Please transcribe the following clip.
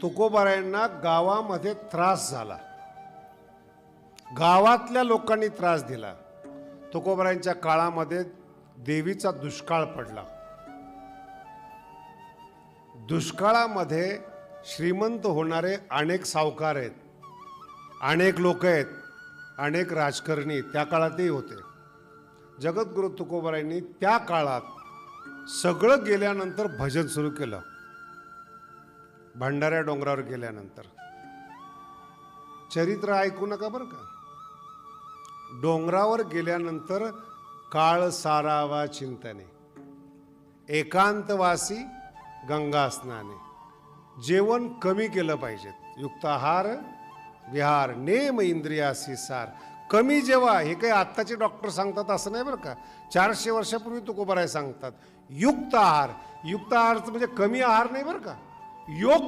तुकोबारायांना गावामध्ये त्रास झाला, गावातल्या लोकांनी त्रास दिला। तुकोबारायांच्या काळामध्ये देवीचा दुष्काळ पडला। दुष्काळामध्ये श्रीमंत होणारे अनेक सावकार आहेत, अनेक लोक आहेत, अनेक राजकारणी त्या काळातही होते। जगद्गुरु तुकोबारायांनी त्या काळात सगळं गेल्यानंतर भजन सुरू केलं। भंडाऱ्या डोंगरावर गेल्यानंतर चरित्र ऐकू नका बरं का। डोंगरावर गेल्यानंतर काळ सारावा चिंतने, एकांतवासी गंगा स्नाने। जेवण कमी केलं पाहिजे, युक्ताहार विहार नेम इंद्रियासी सार। कमी जेवा, हे काही आत्ताचे डॉक्टर सांगतात असं नाही बरं का। 400 वर्षापूर्वी तुकोबाराय सांगतात युक्त आहार। युक्त आहार म्हणजे कमी आहार नाही बरं का, योग्य